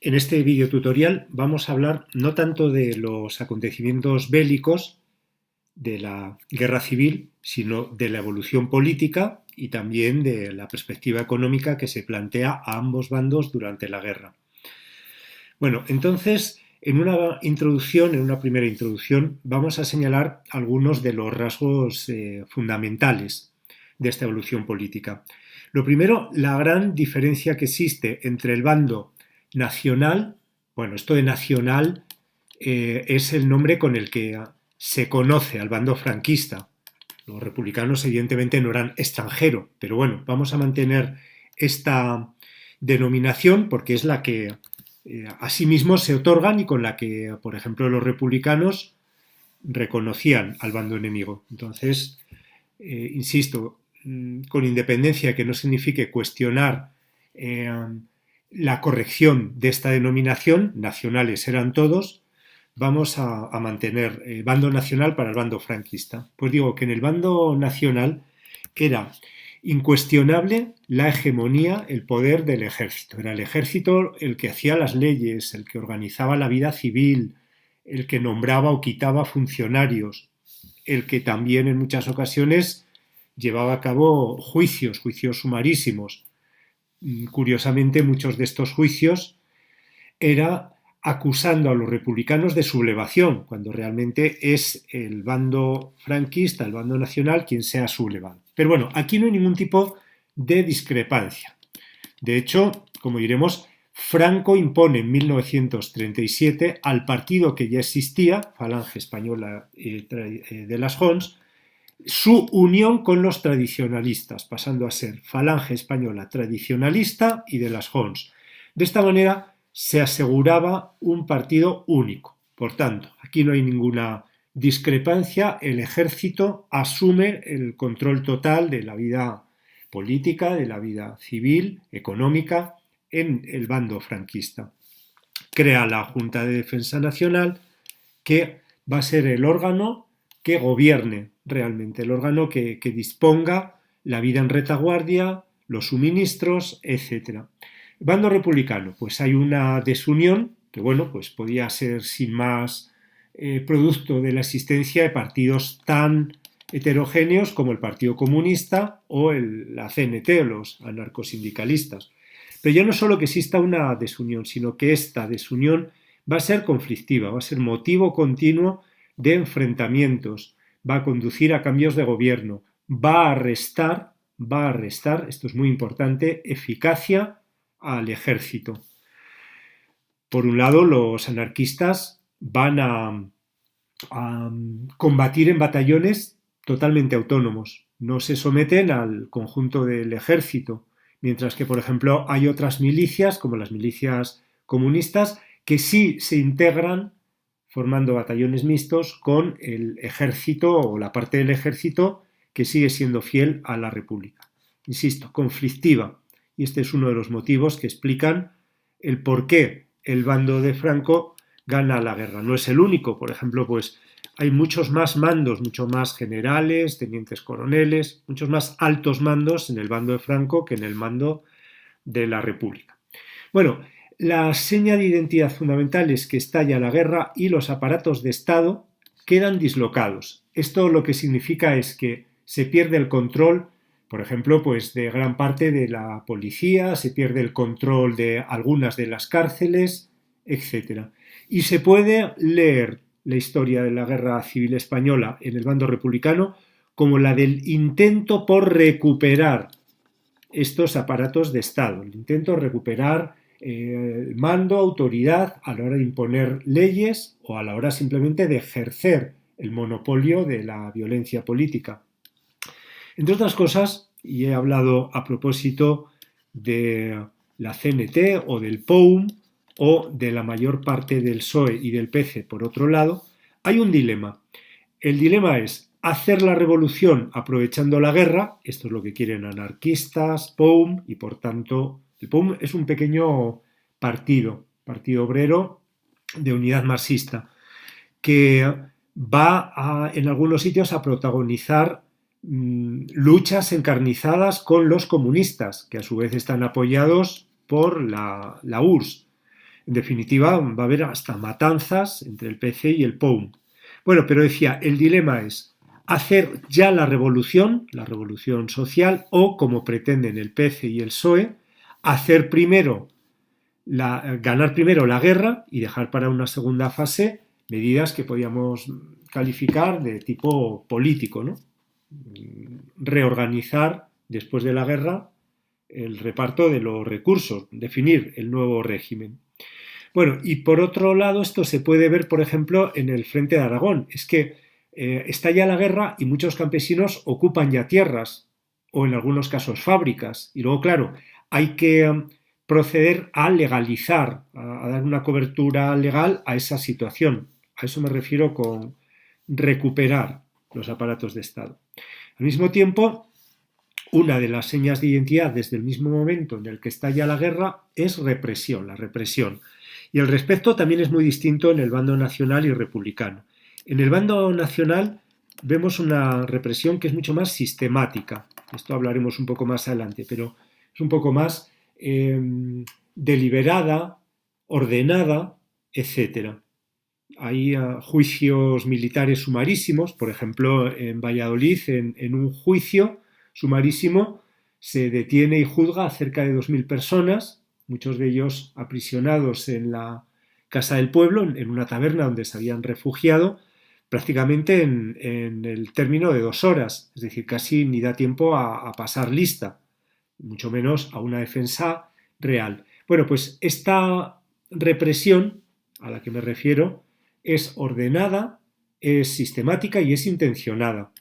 En este video tutorial vamos a hablar no tanto de los acontecimientos bélicos de la guerra civil, sino de la evolución política y también de la perspectiva económica que se plantea a ambos bandos durante la guerra. Bueno, entonces, en una primera introducción, vamos a señalar algunos de los rasgos fundamentales de esta evolución política. Lo primero, la gran diferencia que existe entre el bando nacional. Bueno, esto de nacional es el nombre con el que se conoce al bando franquista. Los republicanos evidentemente no eran extranjero, pero bueno, vamos a mantener esta denominación porque es la que asimismo se otorgan y con la que, por ejemplo, los republicanos reconocían al bando enemigo. Entonces, insisto, con independencia que no signifique cuestionar la corrección de esta denominación, nacionales eran todos, vamos a mantener el bando nacional para el bando franquista. Pues digo que en el bando nacional era incuestionable la hegemonía, el poder del ejército. Era el ejército el que hacía las leyes, el que organizaba la vida civil, el que nombraba o quitaba funcionarios, el que también en muchas ocasiones llevaba a cabo juicios sumarísimos. Curiosamente, muchos de estos juicios era acusando a los republicanos de sublevación, cuando realmente es el bando franquista, el bando nacional, quien se ha sublevado. Pero bueno, aquí no hay ningún tipo de discrepancia. De hecho, como diremos, Franco impone en 1937 al partido que ya existía, Falange Española de las Jons, su unión con los tradicionalistas, pasando a ser Falange Española tradicionalista y de las Jons. De esta manera se aseguraba un partido único. Por tanto, aquí no hay ninguna discrepancia, el ejército asume el control total de la vida política, de la vida civil, económica, en el bando franquista. Crea la Junta de Defensa Nacional, que va a ser el órgano que gobierne realmente, el órgano que disponga la vida en retaguardia, los suministros, etc. Bando republicano, pues hay una desunión que, bueno, pues podía ser sin más producto de la existencia de partidos tan heterogéneos como el Partido Comunista o la CNT, los anarcosindicalistas. Pero ya no solo que exista una desunión, sino que esta desunión va a ser conflictiva, va a ser motivo continuo de enfrentamientos, va a conducir a cambios de gobierno, va a restar, esto es muy importante, eficacia al ejército. Por un lado, los anarquistas van a combatir en batallones totalmente autónomos, no se someten al conjunto del ejército, mientras que, por ejemplo, hay otras milicias, como las milicias comunistas, que sí se integran formando batallones mixtos con el ejército o la parte del ejército que sigue siendo fiel a la República. Insisto, conflictiva. Y este es uno de los motivos que explican el por qué el bando de Franco gana la guerra. No es el único, por ejemplo, pues hay muchos más mandos, muchos más generales, tenientes coroneles, muchos más altos mandos en el bando de Franco que en el mando de la República. Bueno, la seña de identidad fundamental es que estalla la guerra y los aparatos de Estado quedan dislocados. Esto lo que significa es que se pierde el control, por ejemplo, pues de gran parte de la policía, se pierde el control de algunas de las cárceles, etc. Y se puede leer la historia de la Guerra Civil Española en el bando republicano como la del intento por recuperar estos aparatos de Estado, el intento de recuperar mando, autoridad a la hora de imponer leyes o a la hora simplemente de ejercer el monopolio de la violencia política. Entre otras cosas, y he hablado a propósito de la CNT o del POUM o de la mayor parte del PSOE y del PC por otro lado, hay un dilema. El dilema es hacer la revolución aprovechando la guerra, esto es lo que quieren anarquistas, POUM, y por tanto el POUM es un pequeño partido obrero de unidad marxista, que va en algunos sitios a protagonizar luchas encarnizadas con los comunistas, que a su vez están apoyados por la URSS. En definitiva, va a haber hasta matanzas entre el PC y el POUM. Bueno, pero decía, el dilema es hacer ya la revolución social, o, como pretenden el PC y el PSOE, hacer primero ganar primero la guerra y dejar para una segunda fase medidas que podíamos calificar de tipo político, ¿no? Reorganizar después de la guerra el reparto de los recursos, definir el nuevo régimen. Bueno, y por otro lado, esto se puede ver, por ejemplo, en el frente de Aragón. Es que estalla la guerra y muchos campesinos ocupan ya tierras, o en algunos casos fábricas. Y luego, claro, hay que proceder a legalizar, a dar una cobertura legal a esa situación. A eso me refiero con recuperar los aparatos de Estado. Al mismo tiempo, una de las señas de identidad desde el mismo momento en el que estalla la guerra es represión, la represión. Y el respecto también es muy distinto en el bando nacional y republicano. En el bando nacional vemos una represión que es mucho más sistemática. Esto hablaremos un poco más adelante, pero es un poco más deliberada, ordenada, etc. Hay juicios militares sumarísimos, por ejemplo, en Valladolid, en un juicio sumarísimo, se detiene y juzga a cerca de 2.000 personas, muchos de ellos aprisionados en la Casa del Pueblo, en una taberna donde se habían refugiado, prácticamente en el término de 2 horas, es decir, casi ni da tiempo a pasar lista, mucho menos a una defensa real. Bueno, pues esta represión a la que me refiero es ordenada, es sistemática y es intencionada.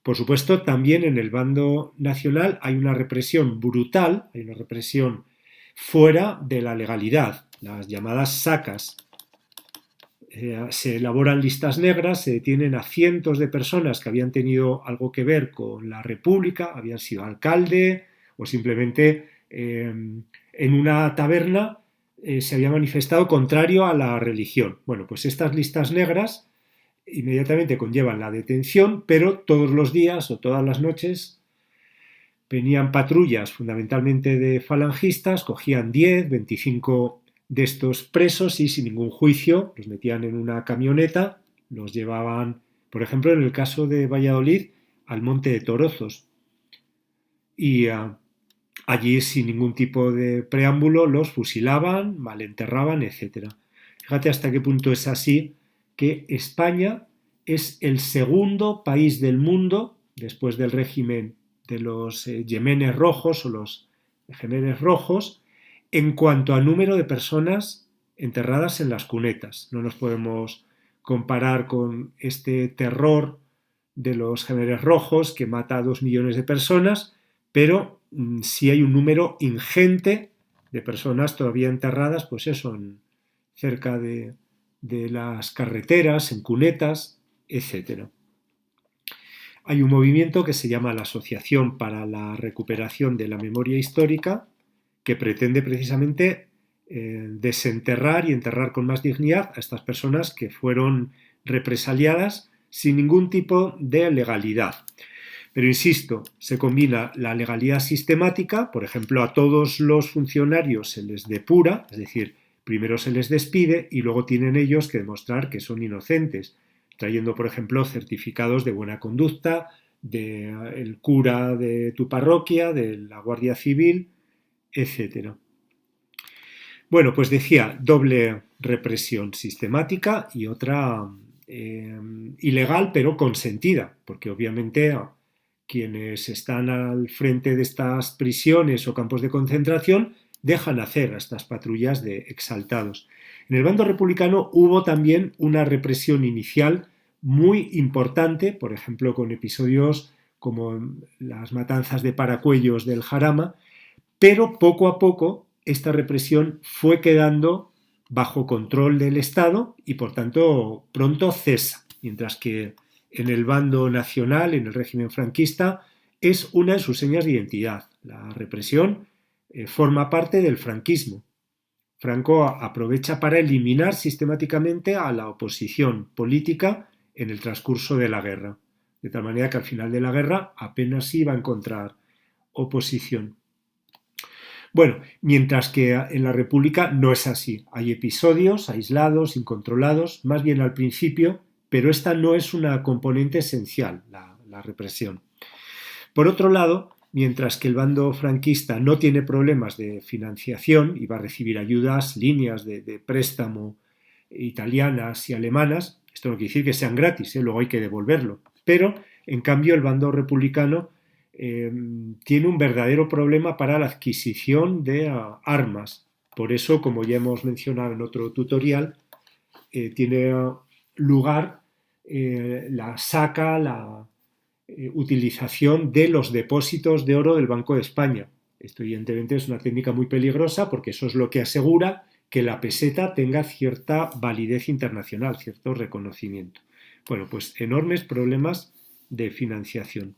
Por supuesto, también en el bando nacional hay una represión brutal, hay una represión fuera de la legalidad, las llamadas sacas. Se elaboran listas negras, se detienen a cientos de personas que habían tenido algo que ver con la República, habían sido alcalde o simplemente en una taberna se había manifestado contrario a la religión. Bueno, pues estas listas negras inmediatamente conllevan la detención, pero todos los días o todas las noches venían patrullas fundamentalmente de falangistas, cogían 10, 25 de estos presos y sin ningún juicio los metían en una camioneta, los llevaban, por ejemplo, en el caso de Valladolid, al Monte de Torozos. Y allí, sin ningún tipo de preámbulo, los fusilaban, malenterraban, etc. Fíjate hasta qué punto es así que España es el segundo país del mundo, después del régimen de los yemenes rojos o los jemeres rojos, en cuanto a número de personas enterradas en las cunetas. No nos podemos comparar con este terror de los jemeres rojos que mata a 2 millones de personas, pero sí hay un número ingente de personas todavía enterradas, pues eso, cerca de las carreteras, en cunetas, etc. Hay un movimiento que se llama la Asociación para la Recuperación de la Memoria Histórica, que pretende precisamente desenterrar y enterrar con más dignidad a estas personas que fueron represaliadas sin ningún tipo de legalidad. Pero insisto, se combina la legalidad sistemática, por ejemplo, a todos los funcionarios se les depura, es decir, primero se les despide y luego tienen ellos que demostrar que son inocentes, trayendo, por ejemplo, certificados de buena conducta del cura de tu parroquia, de la Guardia Civil, etc. Bueno, pues decía, doble represión sistemática y otra ilegal pero consentida, porque obviamente quienes están al frente de estas prisiones o campos de concentración dejan hacer a estas patrullas de exaltados. En el bando republicano hubo también una represión inicial muy importante, por ejemplo, con episodios como las matanzas de Paracuellos del Jarama, pero poco a poco esta represión fue quedando bajo control del Estado y por tanto pronto cesa, mientras que en el bando nacional, en el régimen franquista, es una de sus señas de identidad. La represión forma parte del franquismo. Franco aprovecha para eliminar sistemáticamente a la oposición política en el transcurso de la guerra, de tal manera que al final de la guerra apenas iba a encontrar oposición. Bueno, mientras que en la República no es así. Hay episodios aislados, incontrolados, más bien al principio, pero esta no es una componente esencial, la represión. Por otro lado, mientras que el bando franquista no tiene problemas de financiación y va a recibir ayudas, líneas de préstamo italianas y alemanas, esto no quiere decir que sean gratis, luego hay que devolverlo, pero en cambio el bando republicano tiene un verdadero problema para la adquisición de armas. Por eso, como ya hemos mencionado en otro tutorial, tiene lugar la saca, la utilización de los depósitos de oro del Banco de España. Esto evidentemente es una técnica muy peligrosa porque eso es lo que asegura que la peseta tenga cierta validez internacional, cierto reconocimiento. Bueno, pues enormes problemas de financiación.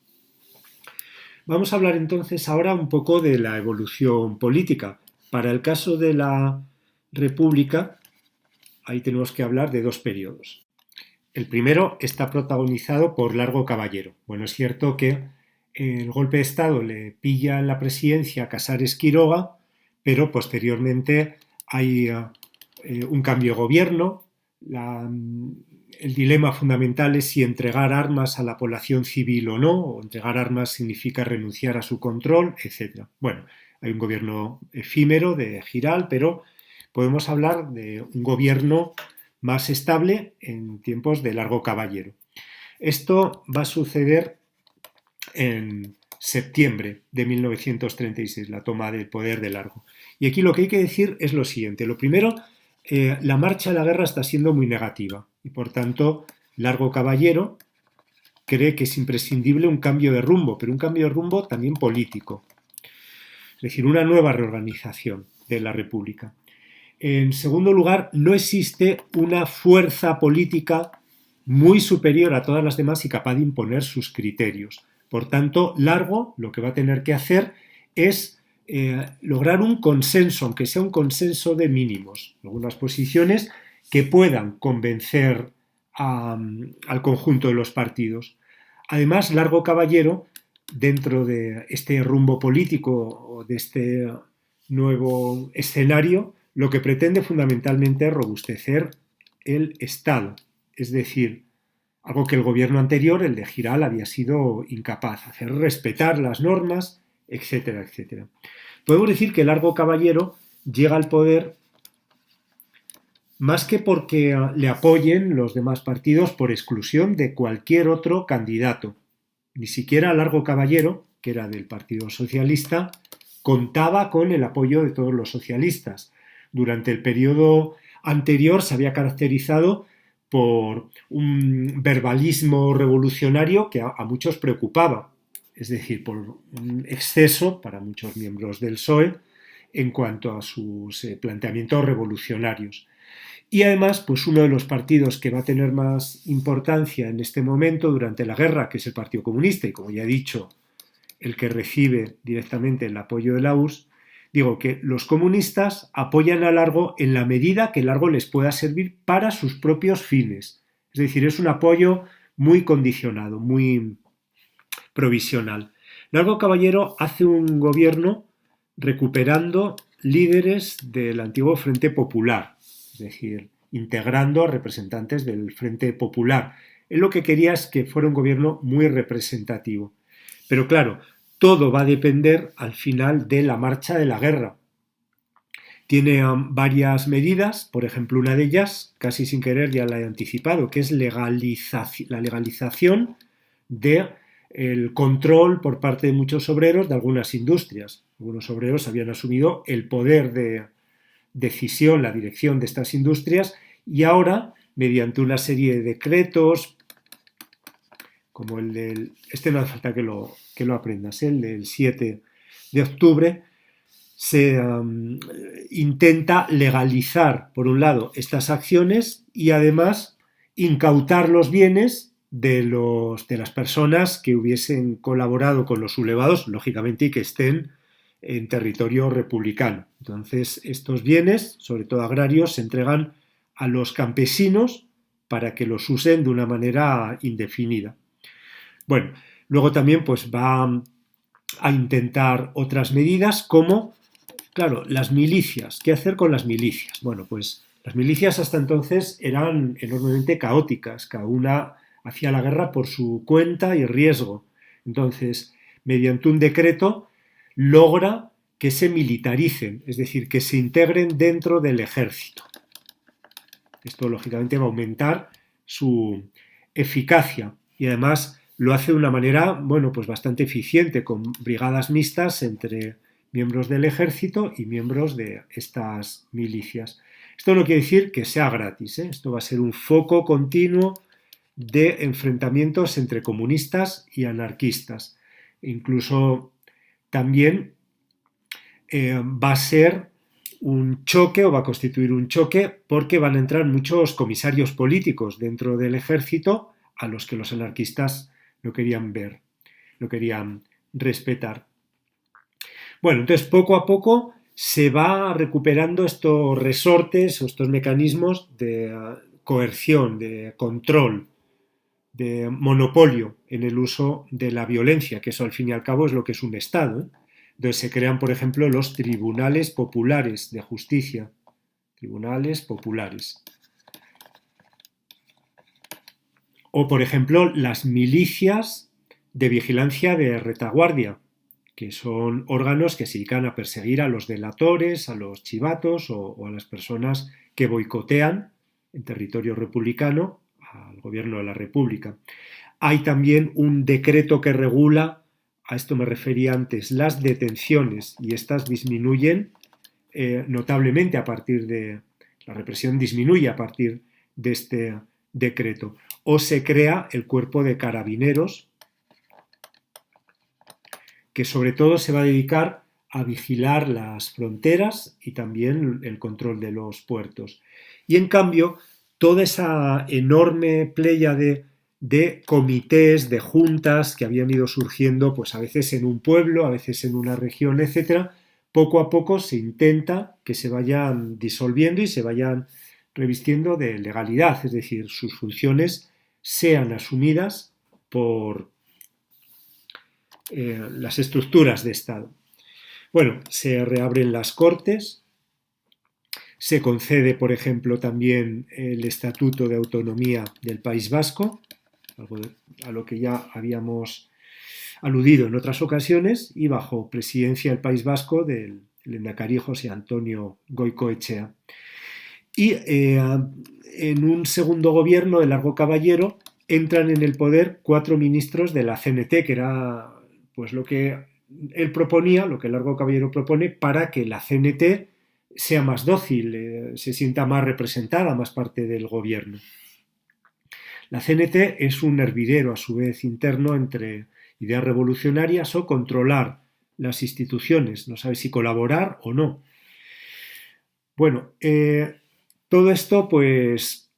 Vamos a hablar entonces ahora un poco de la evolución política. Para el caso de la República, ahí tenemos que hablar de dos periodos. El primero está protagonizado por Largo Caballero. Bueno, es cierto que el golpe de Estado le pilla en la presidencia a Casares Quiroga, pero posteriormente hay un cambio de gobierno. El dilema fundamental es si entregar armas a la población civil o no, o entregar armas significa renunciar a su control, etc. Bueno, hay un gobierno efímero de Giral, pero podemos hablar de un gobierno más estable en tiempos de Largo Caballero. Esto va a suceder en septiembre de 1936, la toma del poder de Largo. Y aquí lo que hay que decir es lo siguiente. Lo primero, la marcha a la guerra está siendo muy negativa y por tanto Largo Caballero cree que es imprescindible un cambio de rumbo, pero un cambio de rumbo también político. Es decir, una nueva reorganización de la República. En segundo lugar, no existe una fuerza política muy superior a todas las demás y capaz de imponer sus criterios. Por tanto, Largo lo que va a tener que hacer es lograr un consenso, aunque sea un consenso de mínimos, algunas posiciones que puedan convencer al conjunto de los partidos. Además, Largo Caballero, dentro de este rumbo político o de este nuevo escenario, lo que pretende fundamentalmente es robustecer el Estado, es decir, algo que el gobierno anterior, el de Giral, había sido incapaz, hacer respetar las normas, etcétera, etcétera. Podemos decir que Largo Caballero llega al poder más que porque le apoyen los demás partidos por exclusión de cualquier otro candidato. Ni siquiera Largo Caballero, que era del Partido Socialista, contaba con el apoyo de todos los socialistas. Durante el periodo anterior se había caracterizado por un verbalismo revolucionario que a muchos preocupaba, es decir, por un exceso para muchos miembros del PSOE en cuanto a sus planteamientos revolucionarios. Y además, pues uno de los partidos que va a tener más importancia en este momento durante la guerra, que es el Partido Comunista, y como ya he dicho, el que recibe directamente el apoyo de la URSS, digo que los comunistas apoyan a Largo en la medida que Largo les pueda servir para sus propios fines. Es decir, es un apoyo muy condicionado, muy provisional. Largo Caballero hace un gobierno recuperando líderes del antiguo Frente Popular, es decir, integrando a representantes del Frente Popular. Él lo que quería es que fuera un gobierno muy representativo. Pero claro, todo va a depender al final de la marcha de la guerra. Tiene varias medidas, por ejemplo, una de ellas, casi sin querer ya la he anticipado, que es la legalización del control por parte de muchos obreros de algunas industrias. Algunos obreros habían asumido el poder de decisión, la dirección de estas industrias y ahora, mediante una serie de decretos, como el del, este no hace falta que lo aprendas, el del 7 de octubre, se intenta legalizar, por un lado, estas acciones y además incautar los bienes de las personas que hubiesen colaborado con los sublevados, lógicamente, y que estén en territorio republicano. Entonces, estos bienes, sobre todo agrarios, se entregan a los campesinos para que los usen de una manera indefinida. Bueno, luego también pues va a intentar otras medidas como Claro, las milicias. ¿Qué hacer con las milicias? Bueno, pues las milicias hasta entonces eran enormemente caóticas. Cada una hacía la guerra por su cuenta y riesgo. Entonces, mediante un decreto, logra que se militaricen, es decir, que se integren dentro del ejército. Esto, lógicamente, va a aumentar su eficacia y además lo hace de una manera, bueno, pues bastante eficiente, con brigadas mixtas entre miembros del ejército y miembros de estas milicias. Esto no quiere decir que sea gratis, ¿eh? Esto va a ser un foco continuo de enfrentamientos entre comunistas y anarquistas. Incluso también va a ser un choque o va a constituir un choque porque van a entrar muchos comisarios políticos dentro del ejército a los que los anarquistas no querían ver, no querían respetar. Bueno, entonces poco a poco se va recuperando estos resortes o estos mecanismos de coerción, de control, de monopolio en el uso de la violencia, que eso al fin y al cabo es lo que es un Estado, ¿eh? Entonces se crean, por ejemplo, los tribunales populares de justicia. Tribunales populares. O, por ejemplo, las milicias de vigilancia de retaguardia, que son órganos que se dedican a perseguir a los delatores, a los chivatos o a las personas que boicotean en territorio republicano al gobierno de la República. Hay también un decreto que regula, a esto me refería antes, las detenciones y estas disminuyen notablemente a partir de, la represión disminuye a partir de este decreto. O se crea el cuerpo de carabineros, que sobre todo se va a dedicar a vigilar las fronteras y también el control de los puertos. Y en cambio, toda esa enorme pléyade de comités, de juntas que habían ido surgiendo, pues a veces en un pueblo, a veces en una región, etcétera, poco a poco se intenta que se vayan disolviendo y se vayan revistiendo de legalidad, es decir, sus funciones sean asumidas por las estructuras de Estado. Bueno, se reabren las cortes, se concede, por ejemplo, también el Estatuto de Autonomía del País Vasco, algo a lo que ya habíamos aludido en otras ocasiones, y bajo presidencia del País Vasco del lehendakari José Antonio Goicoechea. Y en un segundo gobierno de Largo Caballero entran en el poder 4 ministros de la CNT, que era pues lo que él proponía, lo que Largo Caballero propone, para que la CNT sea más dócil, se sienta más representada, más parte del gobierno. La CNT es un hervidero, a su vez, interno entre ideas revolucionarias o controlar las instituciones, no sabe si colaborar o no. Bueno, todo esto, pues,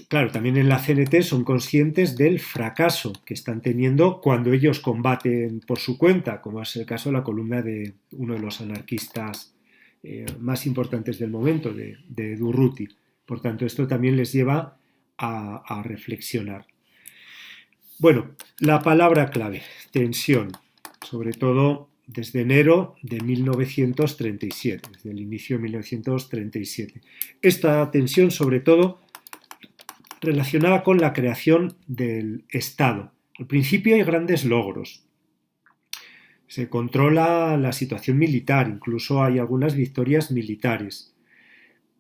claro, también en la CNT son conscientes del fracaso que están teniendo cuando ellos combaten por su cuenta, como es el caso de la columna de uno de los anarquistas más importantes del momento, de Durruti. Por tanto, esto también les lleva a reflexionar. Bueno, la palabra clave, tensión, sobre todo desde enero de 1937, desde el inicio de 1937. Esta tensión, sobre todo, relacionada con la creación del Estado. Al principio hay grandes logros. Se controla la situación militar, incluso hay algunas victorias militares.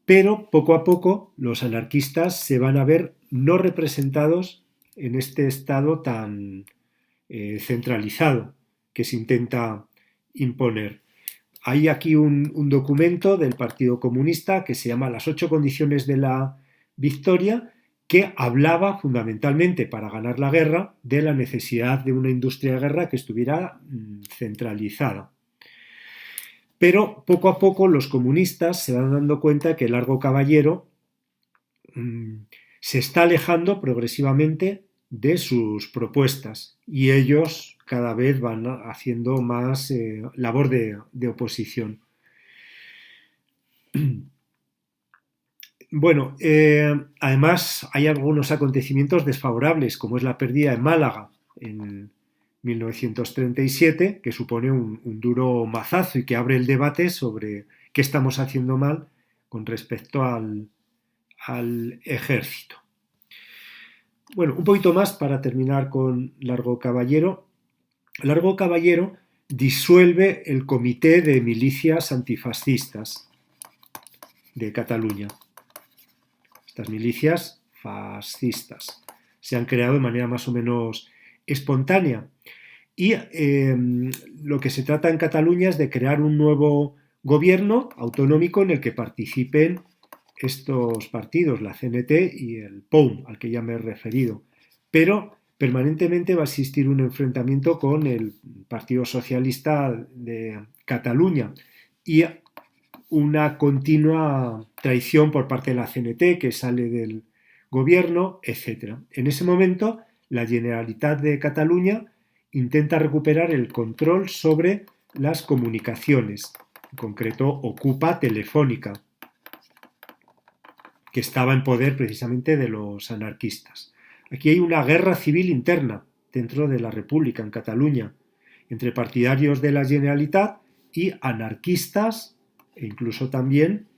Pero poco a poco los anarquistas se van a ver no representados en este Estado tan centralizado que se intenta imponer. Hay aquí un documento del Partido Comunista que se llama Las 8 condiciones de la victoria, que hablaba fundamentalmente para ganar la guerra de la necesidad de una industria de guerra que estuviera centralizada. Pero poco a poco los comunistas se van dando cuenta que Largo Caballero se está alejando progresivamente de sus propuestas y ellos cada vez van haciendo más labor de oposición. Bueno, además hay algunos acontecimientos desfavorables, como es la pérdida de Málaga en 1937, que supone un duro mazazo y que abre el debate sobre qué estamos haciendo mal con respecto al ejército. Bueno, un poquito más para terminar con Largo Caballero. Largo Caballero disuelve el Comité de Milicias Antifascistas de Cataluña. Estas milicias fascistas se han creado de manera más o menos espontánea. Y lo que se trata en Cataluña es de crear un nuevo gobierno autonómico en el que participen estos partidos, la CNT y el POUM, al que ya me he referido. Pero permanentemente va a existir un enfrentamiento con el Partido Socialista de Cataluña y una continua traición por parte de la CNT que sale del gobierno, etc. En ese momento, la Generalitat de Cataluña intenta recuperar el control sobre las comunicaciones. En concreto, ocupa Telefónica, que estaba en poder precisamente de los anarquistas. Aquí hay una guerra civil interna dentro de la República, en Cataluña, entre partidarios de la Generalitat y anarquistas e incluso también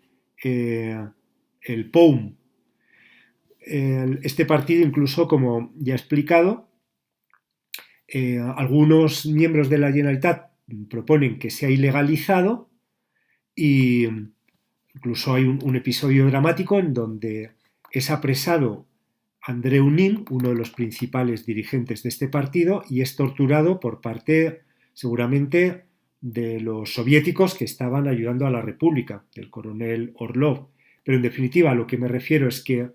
el POUM. Este partido, incluso, como ya he explicado, algunos miembros de la Generalitat proponen que sea ilegalizado y incluso hay un episodio dramático en donde es apresado Andreu Nin, uno de los principales dirigentes de este partido, y es torturado por parte, seguramente, de los soviéticos que estaban ayudando a la República, del coronel Orlov. Pero en definitiva, a lo que me refiero es que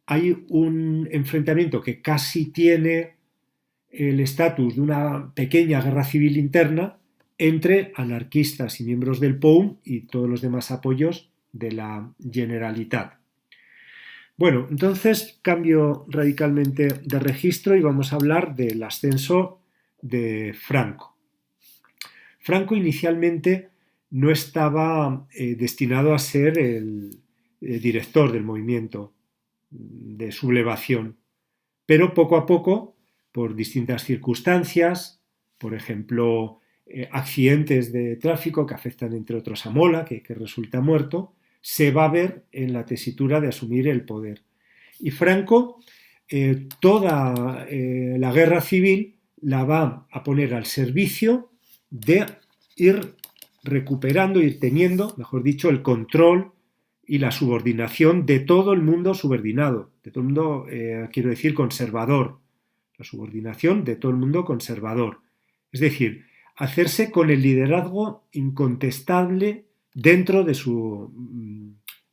hay un enfrentamiento que casi tiene el estatus de una pequeña guerra civil interna entre anarquistas y miembros del POUM y todos los demás apoyos de la Generalitat. Bueno, entonces cambio radicalmente de registro y vamos a hablar del ascenso de Franco. Franco inicialmente no estaba destinado a ser el director del movimiento de sublevación, pero poco a poco, por distintas circunstancias, por ejemplo, accidentes de tráfico que afectan entre otros a Mola, que resulta muerto, se va a ver en la tesitura de asumir el poder. Y Franco, toda la guerra civil la va a poner al servicio de ir recuperando, ir teniendo, mejor dicho, el control y la subordinación de todo el mundo subordinado, de todo el mundo, quiero decir, conservador, la subordinación de todo el mundo conservador. Es decir, hacerse con el liderazgo incontestable dentro de su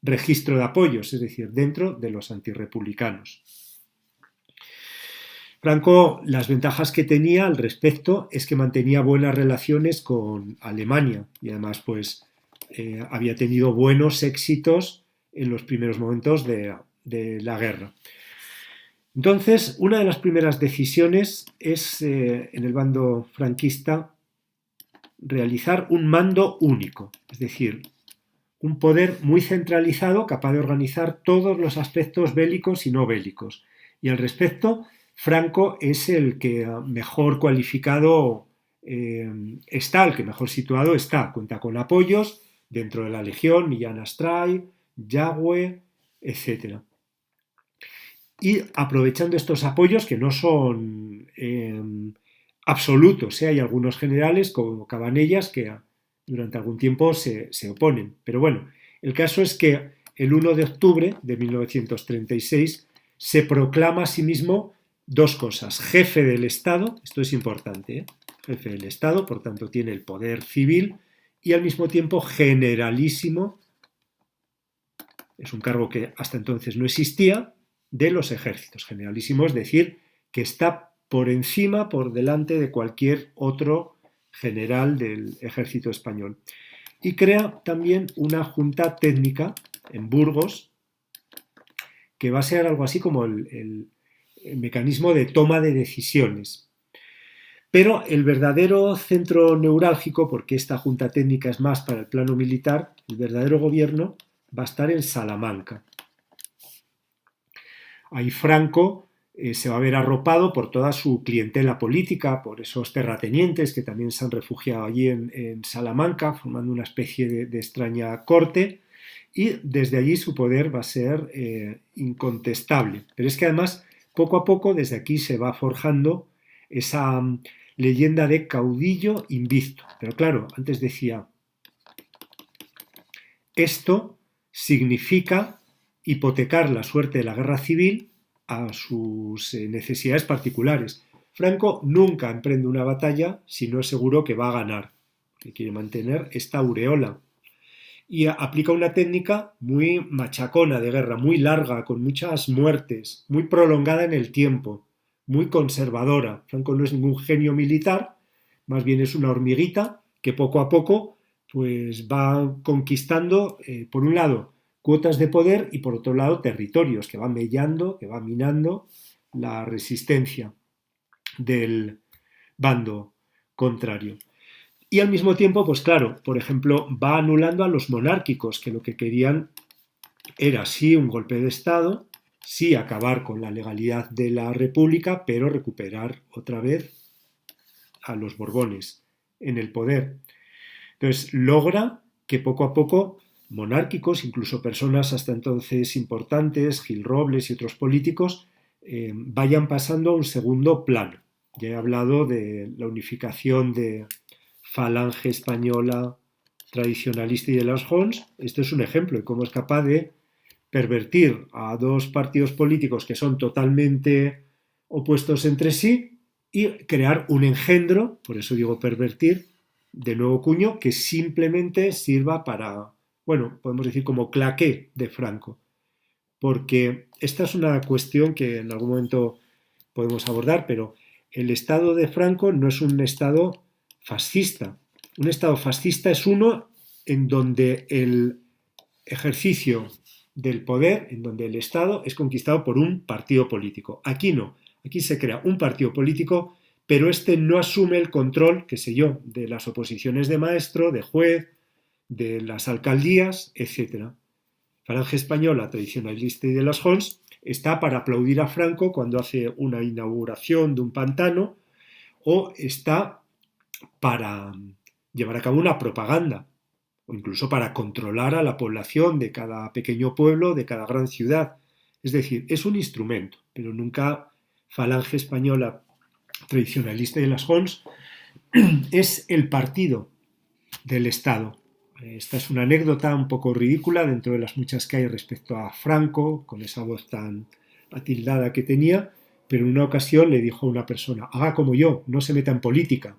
registro de apoyos, es decir, dentro de los antirrepublicanos. Franco, las ventajas que tenía al respecto es que mantenía buenas relaciones con Alemania y además pues había tenido buenos éxitos en los primeros momentos de la guerra. Entonces, una de las primeras decisiones es en el bando franquista realizar un mando único, es decir, un poder muy centralizado capaz de organizar todos los aspectos bélicos y no bélicos. Y al respecto, Franco es el que mejor cualificado está, el que mejor situado está. Cuenta con apoyos dentro de la Legión, Millán Astray, Yagüe, etc. Y aprovechando estos apoyos, que no son absolutos, hay algunos generales como Cabanellas que durante algún tiempo se oponen. Pero bueno, el caso es que el 1 de octubre de 1936 se proclama a sí mismo dos cosas: jefe del Estado, esto es importante, jefe del Estado, por tanto tiene el poder civil, y al mismo tiempo generalísimo, es un cargo que hasta entonces no existía, de los ejércitos. Generalísimo es decir que está por encima, por delante de cualquier otro general del ejército español. Y crea también una junta técnica en Burgos que va a ser algo así como el mecanismo de toma de decisiones. Pero el verdadero centro neurálgico, porque esta junta técnica es más para el plano militar, el verdadero gobierno va a estar en Salamanca. Ahí Franco se va a ver arropado por toda su clientela política, por esos terratenientes que también se han refugiado allí en Salamanca, formando una especie de extraña corte, y desde allí su poder va a ser incontestable. Pero es que además, poco a poco, desde aquí se va forjando esa leyenda de caudillo invisto. Pero claro, antes decía, esto significa hipotecar la suerte de la guerra civil a sus necesidades particulares. Franco nunca emprende una batalla si no es seguro que va a ganar, que quiere mantener esta aureola. Y aplica una técnica muy machacona de guerra, muy larga, con muchas muertes, muy prolongada en el tiempo, muy conservadora. Franco no es ningún genio militar, más bien es una hormiguita que poco a poco pues va conquistando, por un lado, cuotas de poder y por otro lado, territorios, que va mellando, que va minando la resistencia del bando contrario. Y al mismo tiempo, pues claro, por ejemplo, va anulando a los monárquicos, que lo que querían era sí un golpe de Estado, sí acabar con la legalidad de la República, pero recuperar otra vez a los Borbones en el poder. Entonces logra que poco a poco monárquicos, incluso personas hasta entonces importantes, Gil Robles y otros políticos, vayan pasando a un segundo plano. Ya he hablado de la unificación de Falange Española tradicionalista y de las Hons. Esto es un ejemplo de cómo es capaz de pervertir a dos partidos políticos que son totalmente opuestos entre sí y crear un engendro, por eso digo pervertir, de nuevo cuño, que simplemente sirva para, bueno, podemos decir como claqué de Franco. Porque esta es una cuestión que en algún momento podemos abordar, pero el Estado de Franco no es un Estado fascista. Un Estado fascista es uno en donde el ejercicio del poder, en donde el Estado es conquistado por un partido político. Aquí no. Aquí se crea un partido político, pero este no asume el control, qué sé yo, de las oposiciones de maestro, de juez, de las alcaldías, etcétera. Falange Española, tradicionalista y de las Hons, está para aplaudir a Franco cuando hace una inauguración de un pantano o está para llevar a cabo una propaganda o incluso para controlar a la población de cada pequeño pueblo, de cada gran ciudad. Es decir, es un instrumento, pero nunca Falange Española tradicionalista de las Hons es el partido del Estado. Esta es una anécdota un poco ridícula dentro de las muchas que hay respecto a Franco, con esa voz tan atildada que tenía, pero en una ocasión le dijo a una persona, haga como yo, no se meta en política.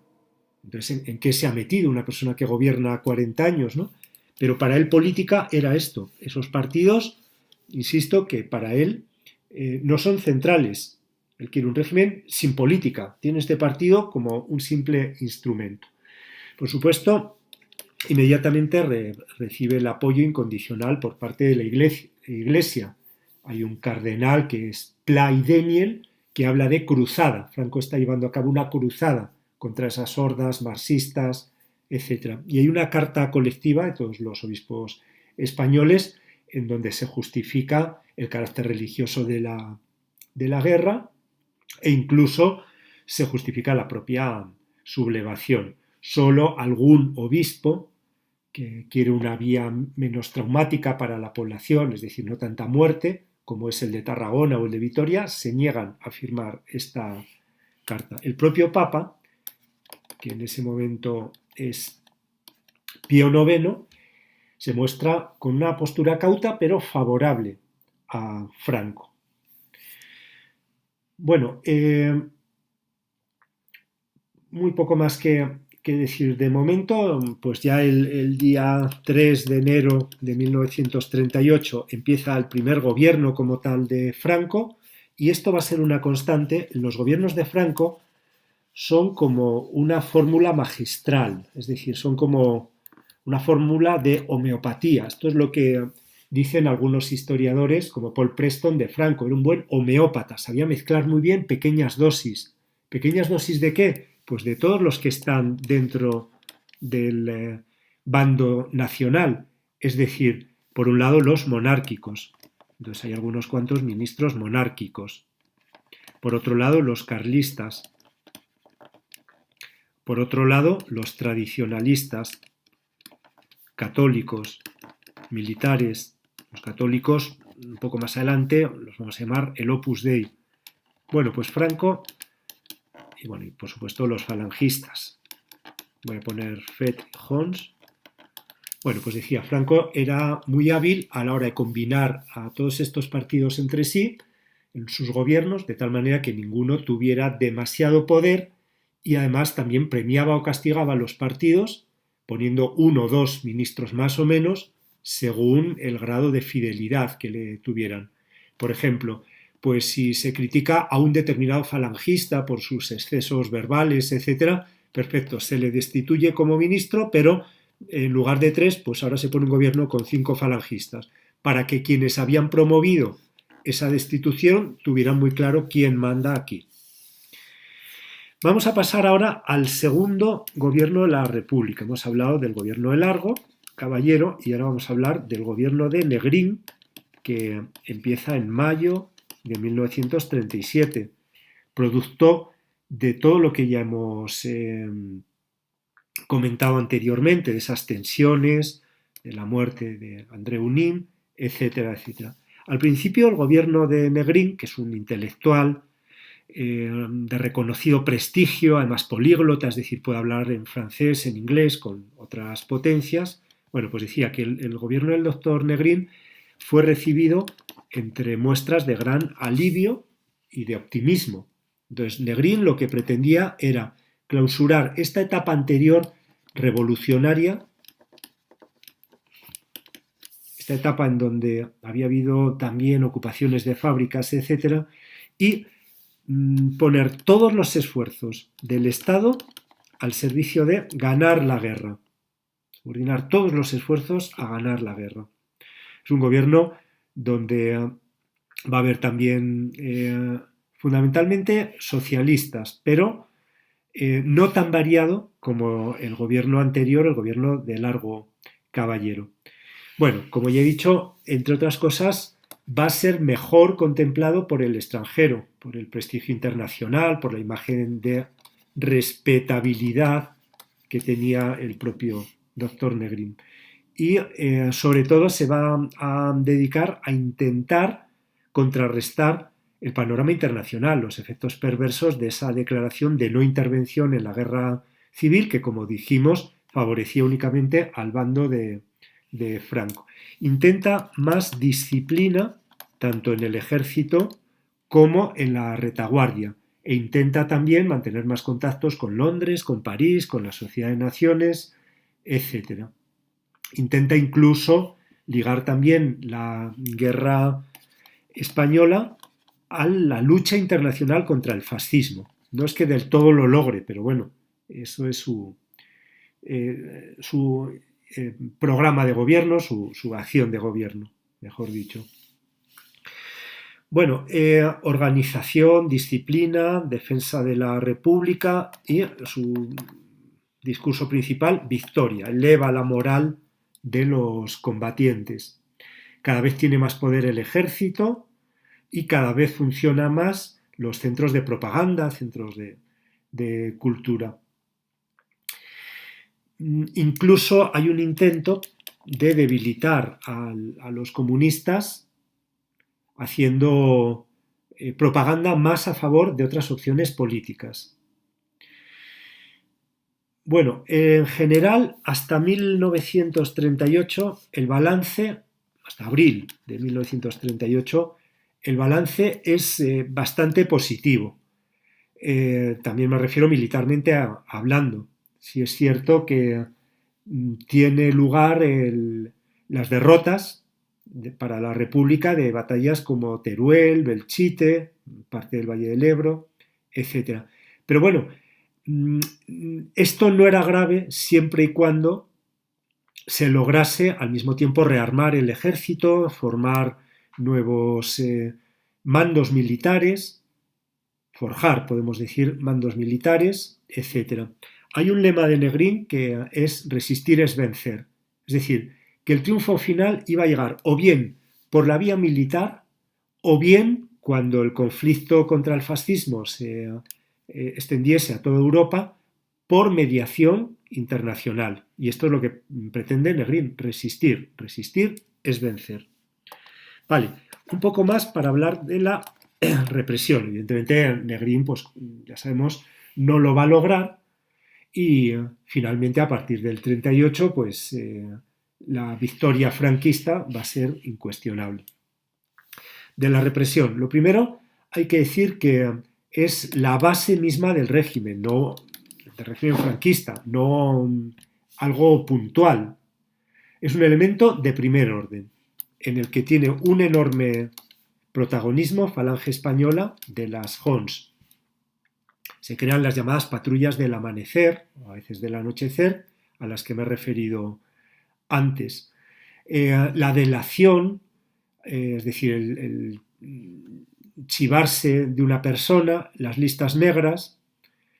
Entonces, ¿en qué se ha metido una persona que gobierna 40 años, ¿no? Pero para él política era esto, esos partidos, insisto, que para él no son centrales. Él quiere un régimen sin política, tiene este partido como un simple instrumento. Por supuesto, inmediatamente recibe el apoyo incondicional por parte de la Iglesia. Hay un cardenal que es Pla y Daniel que habla de cruzada. Franco está llevando a cabo una cruzada contra esas hordas marxistas, etc. Y hay una carta colectiva de todos los obispos españoles en donde se justifica el carácter religioso de la guerra e incluso se justifica la propia sublevación. Solo algún obispo que quiere una vía menos traumática para la población, es decir, no tanta muerte, como es el de Tarragona o el de Vitoria, se niegan a firmar esta carta. El propio Papa, que en ese momento es Pío IX, se muestra con una postura cauta pero favorable a Franco. Bueno, muy poco más que decir de momento, pues ya el día 3 de enero de 1938 empieza el primer gobierno como tal de Franco y esto va a ser una constante. Los gobiernos de Franco son como una fórmula magistral, es decir, son como una fórmula de homeopatía. Esto es lo que dicen algunos historiadores como Paul Preston de Franco, era un buen homeópata, sabía mezclar muy bien pequeñas dosis. ¿Pequeñas dosis de qué? Pues de todos los que están dentro del bando nacional, es decir, por un lado los monárquicos. Entonces hay algunos cuantos ministros monárquicos. Por otro lado, los carlistas. Por otro lado, los tradicionalistas, católicos, militares. Los católicos, un poco más adelante, los vamos a llamar el Opus Dei. Bueno, pues Franco, y bueno, y por supuesto los falangistas. Voy a poner Fed Hons. Bueno, pues decía, Franco era muy hábil a la hora de combinar a todos estos partidos entre sí en sus gobiernos, de tal manera que ninguno tuviera demasiado poder, y además también premiaba o castigaba a los partidos, poniendo uno o dos ministros más o menos, según el grado de fidelidad que le tuvieran. Por ejemplo, pues si se critica a un determinado falangista por sus excesos verbales, etcétera, perfecto, se le destituye como ministro, pero en lugar de 3, pues ahora se pone un gobierno con 5 falangistas, para que quienes habían promovido esa destitución tuvieran muy claro quién manda aquí. Vamos a pasar ahora al segundo gobierno de la República. Hemos hablado del gobierno de Largo, Caballero, y ahora vamos a hablar del gobierno de Negrín, que empieza en mayo de 1937, producto de todo lo que ya hemos comentado anteriormente, de esas tensiones, de la muerte de André Unín, etcétera, etcétera. Al principio el gobierno de Negrín, que es un intelectual de reconocido prestigio, además políglota, es decir, puede hablar en francés, en inglés, con otras potencias, bueno, pues decía que el gobierno del doctor Negrín fue recibido entre muestras de gran alivio y de optimismo. Entonces, Negrín lo que pretendía era clausurar esta etapa anterior revolucionaria, esta etapa en donde había habido también ocupaciones de fábricas, etcétera, y poner todos los esfuerzos del Estado al servicio de ganar la guerra, coordinar todos los esfuerzos a ganar la guerra. Es un gobierno donde va a haber también fundamentalmente socialistas, pero no tan variado como el gobierno anterior, el gobierno de Largo Caballero. Bueno, como ya he dicho, entre otras cosas, va a ser mejor contemplado por el extranjero, por el prestigio internacional, por la imagen de respetabilidad que tenía el propio doctor Negrín. Y sobre todo se va a dedicar a intentar contrarrestar el panorama internacional, los efectos perversos de esa declaración de no intervención en la guerra civil que, como dijimos, favorecía únicamente al bando de Franco. Intenta más disciplina tanto en el ejército como en la retaguardia e intenta también mantener más contactos con Londres, con París, con la Sociedad de Naciones, etc. Intenta incluso ligar también la guerra española a la lucha internacional contra el fascismo. No es que del todo lo logre, pero bueno, eso es su programa de gobierno, su acción de gobierno, mejor dicho. Bueno, organización, disciplina, defensa de la República y su discurso principal, victoria, eleva la moral de los combatientes. Cada vez tiene más poder el ejército y cada vez funciona más los centros de propaganda, centros de cultura. Incluso hay un intento de debilitar a los comunistas haciendo propaganda más a favor de otras opciones políticas. Bueno, en general, hasta 1938, el balance, hasta abril de 1938, el balance es bastante positivo. También me refiero militarmente hablando. Sí es cierto que tiene lugar las derrotas para la República de batallas como Teruel, Belchite, parte del Valle del Ebro, etc. Pero bueno, esto no era grave siempre y cuando se lograse al mismo tiempo rearmar el ejército, formar nuevos mandos militares, forjar, podemos decir, mandos militares, etc. Hay un lema de Negrín que es resistir es vencer. Es decir, que el triunfo final iba a llegar o bien por la vía militar o bien cuando el conflicto contra el fascismo se extendiese a toda Europa por mediación internacional. Y esto es lo que pretende Negrín, resistir. Resistir es vencer. Vale, un poco más para hablar de la represión. Evidentemente, Negrín, pues ya sabemos, no lo va a lograr y finalmente a partir del 38, pues la victoria franquista va a ser incuestionable. De la represión, lo primero hay que decir que es la base misma del régimen, no del régimen franquista, no algo puntual. Es un elemento de primer orden, en el que tiene un enorme protagonismo Falange Española de las Hons. Se crean las llamadas patrullas del amanecer, o a veces del anochecer, a las que me he referido antes. La delación, es decir, el chivarse de una persona, las listas negras,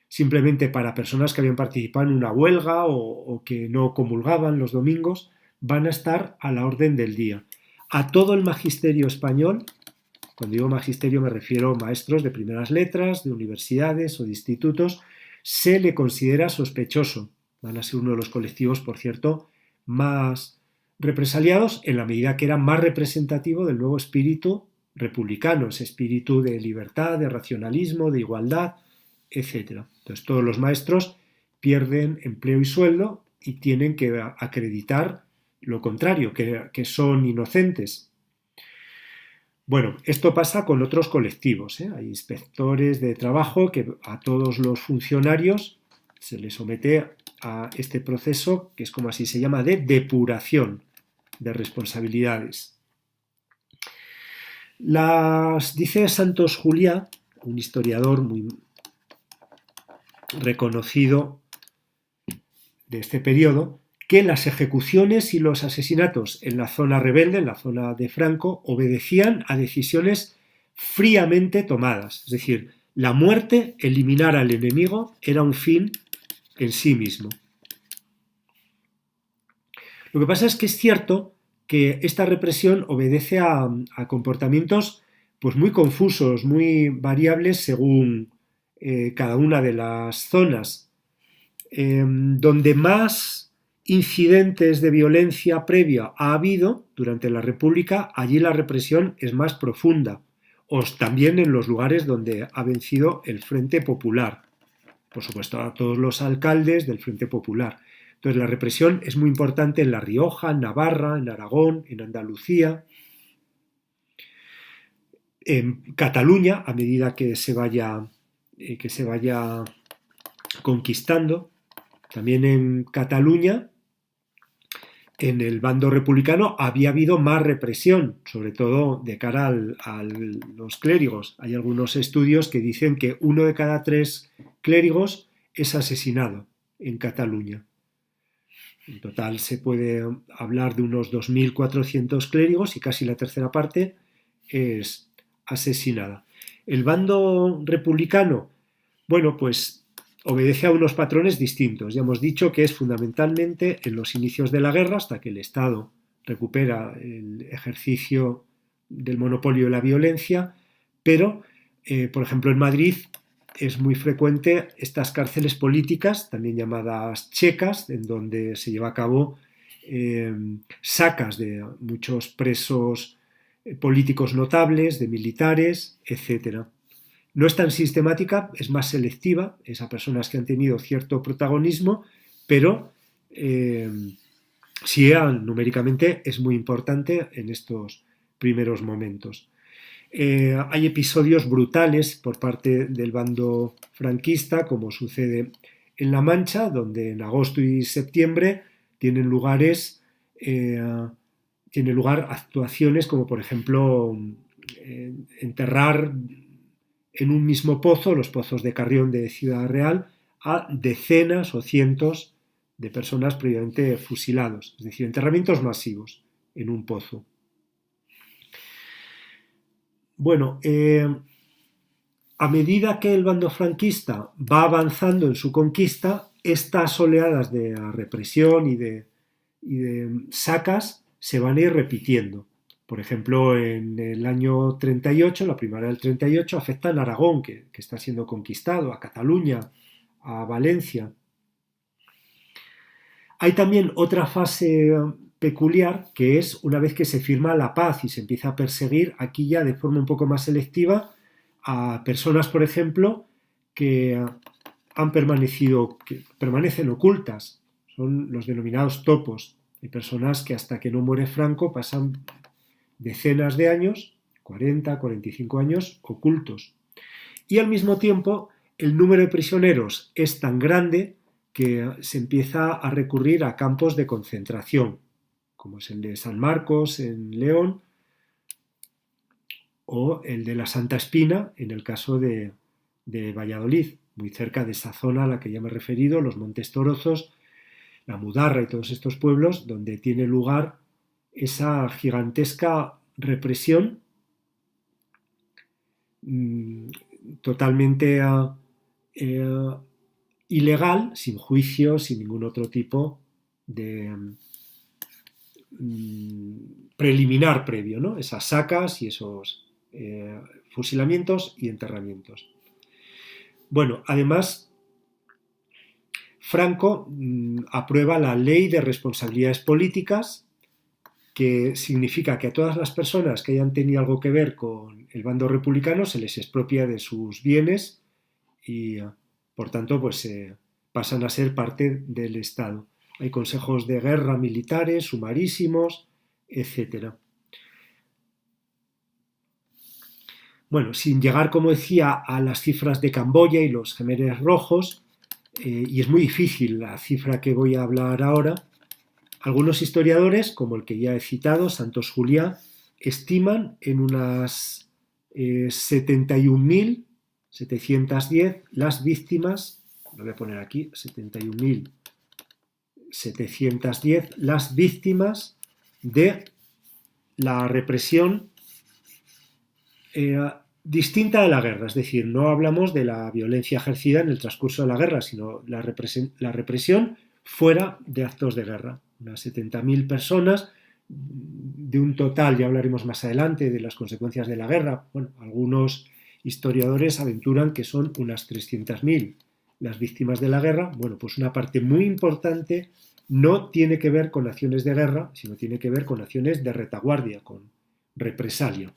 simplemente para personas que habían participado en una huelga o que no comulgaban los domingos, van a estar a la orden del día. A todo el magisterio español, cuando digo magisterio me refiero a maestros de primeras letras, de universidades o de institutos, se le considera sospechoso. Van a ser uno de los colectivos, por cierto, más represaliados en la medida que era más representativo del nuevo espíritu republicano, ese espíritu de libertad, de racionalismo, de igualdad, etc. Entonces todos los maestros pierden empleo y sueldo y tienen que acreditar lo contrario, que son inocentes. Bueno, esto pasa con otros colectivos, ¿eh? Hay inspectores de trabajo que a todos los funcionarios se les somete a este proceso, que es como así se llama, de depuración de responsabilidades. Dice Santos Juliá, un historiador muy reconocido de este periodo, que las ejecuciones y los asesinatos en la zona rebelde, en la zona de Franco, obedecían a decisiones fríamente tomadas. Es decir, la muerte, eliminar al enemigo, era un fin en sí mismo. Lo que pasa es que es cierto que esta represión obedece a comportamientos pues muy confusos, muy variables según cada una de las zonas. Donde más incidentes de violencia previa ha habido durante la República, allí la represión es más profunda. O también en los lugares donde ha vencido el Frente Popular. Por supuesto, a todos los alcaldes del Frente Popular. Entonces, la represión es muy importante en La Rioja, en Navarra, en Aragón, en Andalucía. En Cataluña, a medida que se vaya conquistando. También en Cataluña, en el bando republicano, había habido más represión, sobre todo de cara a los clérigos. Hay algunos estudios que dicen que 1 de cada 3 clérigos es asesinado en Cataluña. En total se puede hablar de unos 2.400 clérigos y casi la tercera parte es asesinada. El bando republicano, bueno, pues obedece a unos patrones distintos. Ya hemos dicho que es fundamentalmente en los inicios de la guerra, hasta que el Estado recupera el ejercicio del monopolio de la violencia, pero, por ejemplo, en Madrid es muy frecuente estas cárceles políticas, también llamadas checas, en donde se lleva a cabo sacas de muchos presos políticos notables, de militares, etcétera. No es tan sistemática, es más selectiva, es a personas que han tenido cierto protagonismo, pero sí numéricamente es muy importante en estos primeros momentos. Hay episodios brutales por parte del bando franquista, como sucede en La Mancha, donde en agosto y septiembre tienen lugar actuaciones como, por ejemplo, enterrar en un mismo pozo, los pozos de Carrión de Ciudad Real, a decenas o cientos de personas previamente fusilados, es decir, enterramientos masivos en un pozo. Bueno, a medida que el bando franquista va avanzando en su conquista, estas oleadas de represión y de sacas se van a ir repitiendo. Por ejemplo, en el año 38, la primavera del 38, afecta a Aragón, que está siendo conquistado, a Cataluña, a Valencia. Hay también otra fase peculiar, que es una vez que se firma la paz y se empieza a perseguir, aquí ya de forma un poco más selectiva, a personas, por ejemplo, que que permanecen ocultas. Son los denominados topos. Hay personas que hasta que no muere Franco pasan decenas de años, 40, 45 años, ocultos. Y al mismo tiempo, el número de prisioneros es tan grande que se empieza a recurrir a campos de concentración, como es el de San Marcos en León o el de la Santa Espina en el caso de Valladolid, muy cerca de esa zona a la que ya me he referido, los Montes Torozos, la Mudarra y todos estos pueblos donde tiene lugar esa gigantesca represión totalmente eh, ilegal, sin juicio, sin ningún otro tipo de preliminar previo, ¿no? Esas sacas y esos fusilamientos y enterramientos. Bueno, además, Franco aprueba la Ley de Responsabilidades Políticas, que significa que a todas las personas que hayan tenido algo que ver con el bando republicano se les expropia de sus bienes y, por tanto, pues pasan a ser parte del Estado. Hay consejos de guerra militares, sumarísimos, etcétera. Bueno, sin llegar, como decía, a las cifras de Camboya y los Jemeres Rojos, y es muy difícil la cifra que voy a hablar ahora, algunos historiadores, como el que ya he citado, Santos Juliá, estiman en unas 71.710 las víctimas, lo voy a poner aquí, 71.710 las víctimas de la represión distinta de la guerra, es decir, no hablamos de la violencia ejercida en el transcurso de la guerra, sino la represión fuera de actos de guerra. Unas 70.000 personas, de un total, ya hablaremos más adelante de las consecuencias de la guerra. Bueno, algunos historiadores aventuran que son unas 300.000 las víctimas de la guerra. Bueno, pues una parte muy importante no tiene que ver con acciones de guerra, sino tiene que ver con acciones de retaguardia, con represalia.